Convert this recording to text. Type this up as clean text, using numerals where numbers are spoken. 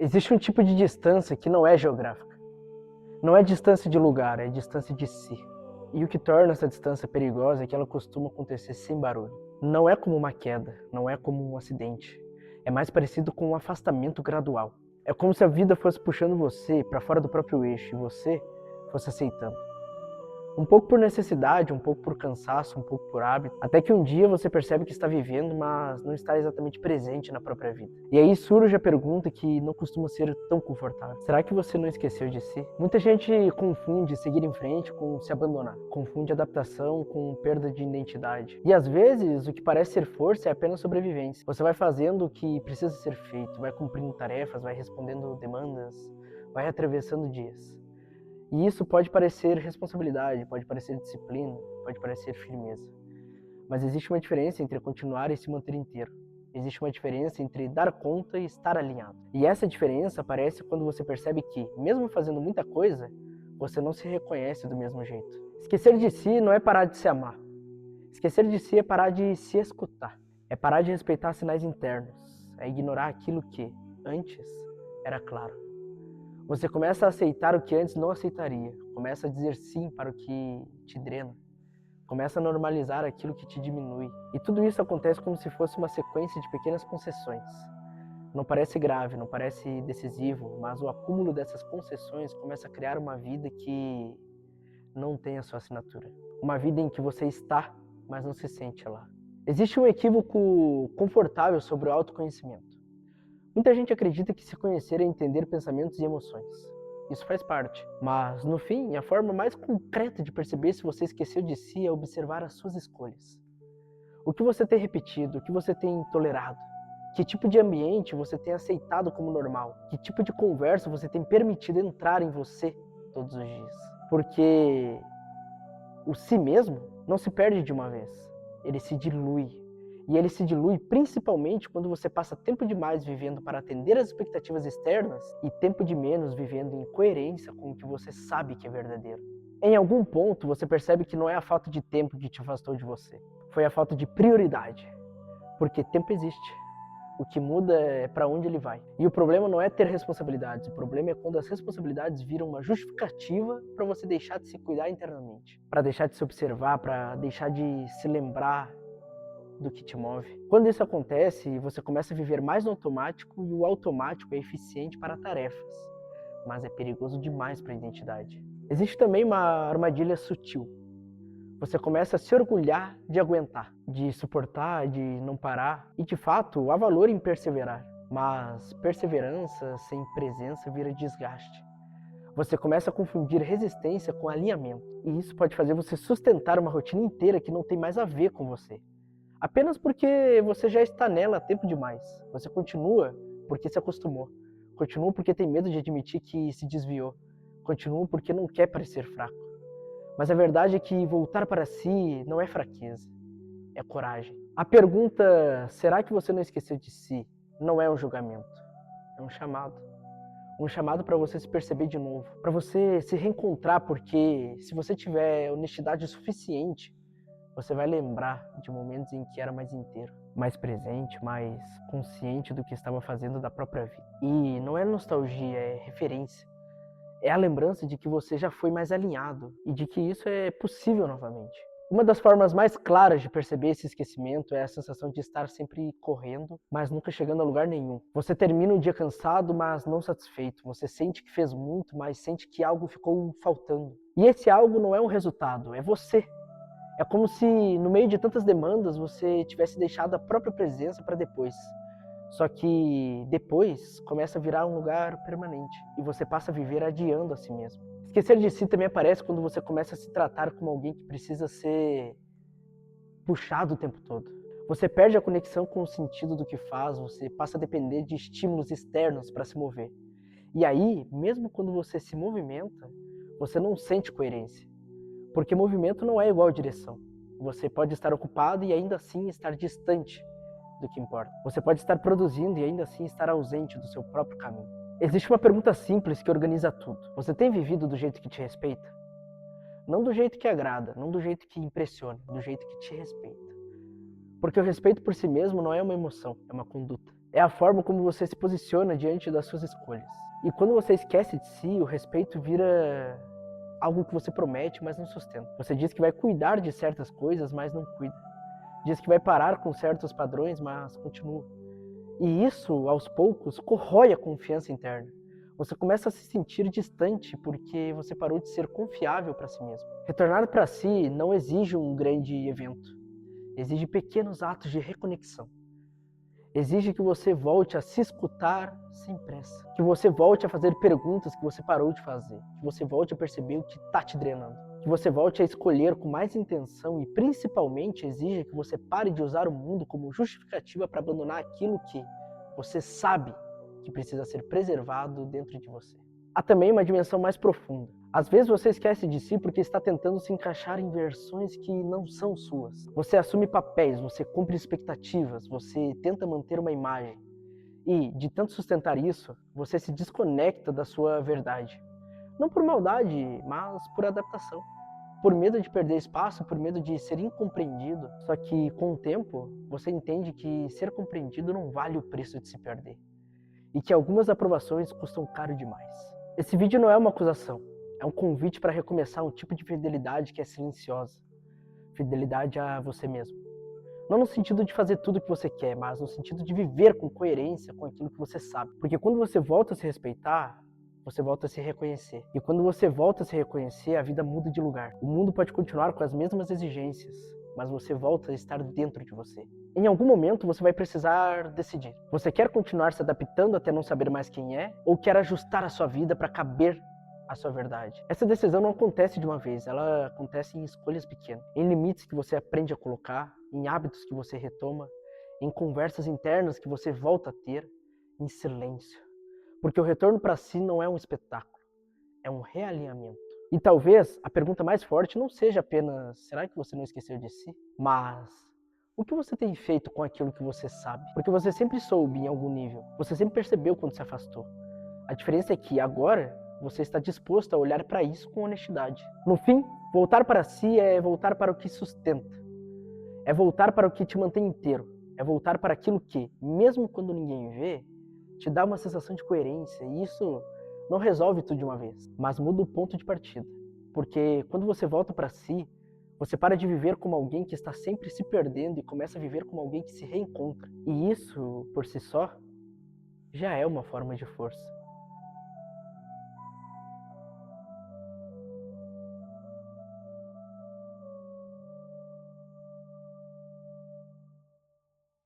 Existe um tipo de distância que não é geográfica. Não é distância de lugar, é distância de si. E o que torna essa distância perigosa é que ela costuma acontecer sem barulho. Não é como uma queda, não é como um acidente. É mais parecido com um afastamento gradual. É como se a vida fosse puxando você para fora do próprio eixo e você fosse aceitando. Um pouco por necessidade, um pouco por cansaço, um pouco por hábito, até que um dia você percebe que está vivendo, mas não está exatamente presente na própria vida. E aí surge a pergunta que não costuma ser tão confortável. Será que você não esqueceu de si? Muita gente confunde seguir em frente com se abandonar. Confunde adaptação com perda de identidade. E às vezes, o que parece ser força é apenas sobrevivência. Você vai fazendo o que precisa ser feito, vai cumprindo tarefas, vai respondendo demandas, vai atravessando dias. E isso pode parecer responsabilidade, pode parecer disciplina, pode parecer firmeza. Mas existe uma diferença entre continuar e se manter inteiro. Existe uma diferença entre dar conta e estar alinhado. E essa diferença aparece quando você percebe que, mesmo fazendo muita coisa, você não se reconhece do mesmo jeito. Esquecer de si não é parar de se amar. Esquecer de si é parar de se escutar. É parar de respeitar sinais internos. É ignorar aquilo que, antes, era claro. Você começa a aceitar o que antes não aceitaria. Começa a dizer sim para o que te drena. Começa a normalizar aquilo que te diminui. E tudo isso acontece como se fosse uma sequência de pequenas concessões. Não parece grave, não parece decisivo, mas o acúmulo dessas concessões começa a criar uma vida que não tem a sua assinatura. Uma vida em que você está, mas não se sente lá. Existe um equívoco confortável sobre o autoconhecimento. Muita gente acredita que se conhecer é entender pensamentos e emoções. Isso faz parte. Mas, no fim, a forma mais concreta de perceber se você esqueceu de si é observar as suas escolhas. O que você tem repetido, o que você tem tolerado. Que tipo de ambiente você tem aceitado como normal. Que tipo de conversa você tem permitido entrar em você todos os dias. Porque o si mesmo não se perde de uma vez. Ele se dilui. E ele se dilui principalmente quando você passa tempo demais vivendo para atender às expectativas externas e tempo de menos vivendo em coerência com o que você sabe que é verdadeiro. Em algum ponto, você percebe que não é a falta de tempo que te afastou de você. Foi a falta de prioridade. Porque tempo existe. O que muda é para onde ele vai. E o problema não é ter responsabilidades, o problema é quando as responsabilidades viram uma justificativa para você deixar de se cuidar internamente, para deixar de se observar, para deixar de se lembrar do que te move. Quando isso acontece, você começa a viver mais no automático e o automático é eficiente para tarefas, mas é perigoso demais para a identidade. Existe também uma armadilha sutil. Você começa a se orgulhar de aguentar, de suportar, de não parar. E de fato, há valor em perseverar. Mas perseverança sem presença vira desgaste. Você começa a confundir resistência com alinhamento. E isso pode fazer você sustentar uma rotina inteira que não tem mais a ver com você. Apenas porque você já está nela há tempo demais. Você continua porque se acostumou. Continua porque tem medo de admitir que se desviou. Continua porque não quer parecer fraco. Mas a verdade é que voltar para si não é fraqueza, é coragem. A pergunta, será que você não esqueceu de si, não é um julgamento, é um chamado. Um chamado para você se perceber de novo, para você se reencontrar, porque se você tiver honestidade suficiente, você vai lembrar de momentos em que era mais inteiro, mais presente, mais consciente do que estava fazendo da própria vida. E não é nostalgia, é referência. É a lembrança de que você já foi mais alinhado e de que isso é possível novamente. Uma das formas mais claras de perceber esse esquecimento é a sensação de estar sempre correndo, mas nunca chegando a lugar nenhum. Você termina o dia cansado, mas não satisfeito. Você sente que fez muito, mas sente que algo ficou faltando. E esse algo não é um resultado, é você. É como se, no meio de tantas demandas, você tivesse deixado a própria presença para depois. Só que depois começa a virar um lugar permanente e você passa a viver adiando a si mesmo. Esquecer de si também aparece quando você começa a se tratar como alguém que precisa ser puxado o tempo todo. Você perde a conexão com o sentido do que faz, você passa a depender de estímulos externos para se mover. E aí, mesmo quando você se movimenta, você não sente coerência. Porque movimento não é igual a direção. Você pode estar ocupado e ainda assim estar distante do que importa. Você pode estar produzindo e ainda assim estar ausente do seu próprio caminho. Existe uma pergunta simples que organiza tudo. Você tem vivido do jeito que te respeita? Não do jeito que agrada, não do jeito que impressiona, do jeito que te respeita. Porque o respeito por si mesmo não é uma emoção, é uma conduta. É a forma como você se posiciona diante das suas escolhas. E quando você esquece de si, o respeito vira algo que você promete, mas não sustenta. Você diz que vai cuidar de certas coisas, mas não cuida. Diz que vai parar com certos padrões, mas continua. E isso, aos poucos, corrói a confiança interna. Você começa a se sentir distante porque você parou de ser confiável para si mesmo. Retornar para si não exige um grande evento. Exige pequenos atos de reconexão. Exige que você volte a se escutar sem pressa. Que você volte a fazer perguntas que você parou de fazer. Que você volte a perceber o que está te drenando. Que você volte a escolher com mais intenção e, principalmente, exige que você pare de usar o mundo como justificativa para abandonar aquilo que você sabe que precisa ser preservado dentro de você. Há também uma dimensão mais profunda. Às vezes você esquece de si porque está tentando se encaixar em versões que não são suas. Você assume papéis, você cumpre expectativas, você tenta manter uma imagem. E, de tanto sustentar isso, você se desconecta da sua verdade. Não por maldade, mas por adaptação. Por medo de perder espaço, por medo de ser incompreendido. Só que, com o tempo, você entende que ser compreendido não vale o preço de se perder. E que algumas aprovações custam caro demais. Esse vídeo não é uma acusação. É um convite para recomeçar um tipo de fidelidade que é silenciosa. Fidelidade a você mesmo. Não no sentido de fazer tudo o que você quer, mas no sentido de viver com coerência com aquilo que você sabe. Porque quando você volta a se respeitar, você volta a se reconhecer. E quando você volta a se reconhecer, a vida muda de lugar. O mundo pode continuar com as mesmas exigências, mas você volta a estar dentro de você. Em algum momento você vai precisar decidir. Você quer continuar se adaptando até não saber mais quem é? Ou quer ajustar a sua vida para caber a sua verdade? Essa decisão não acontece de uma vez, ela acontece em escolhas pequenas. Em limites que você aprende a colocar, em hábitos que você retoma, em conversas internas que você volta a ter, em silêncio. Porque o retorno para si não é um espetáculo, é um realinhamento. E talvez a pergunta mais forte não seja apenas: será que você não esqueceu de si? Mas o que você tem feito com aquilo que você sabe? Porque você sempre soube em algum nível, você sempre percebeu quando se afastou. A diferença é que agora você está disposto a olhar para isso com honestidade. No fim, voltar para si é voltar para o que sustenta. É voltar para o que te mantém inteiro. É voltar para aquilo que, mesmo quando ninguém vê, te dá uma sensação de coerência. E isso não resolve tudo de uma vez, mas muda o ponto de partida. Porque quando você volta para si, você para de viver como alguém que está sempre se perdendo e começa a viver como alguém que se reencontra. E isso, por si só, já é uma forma de força.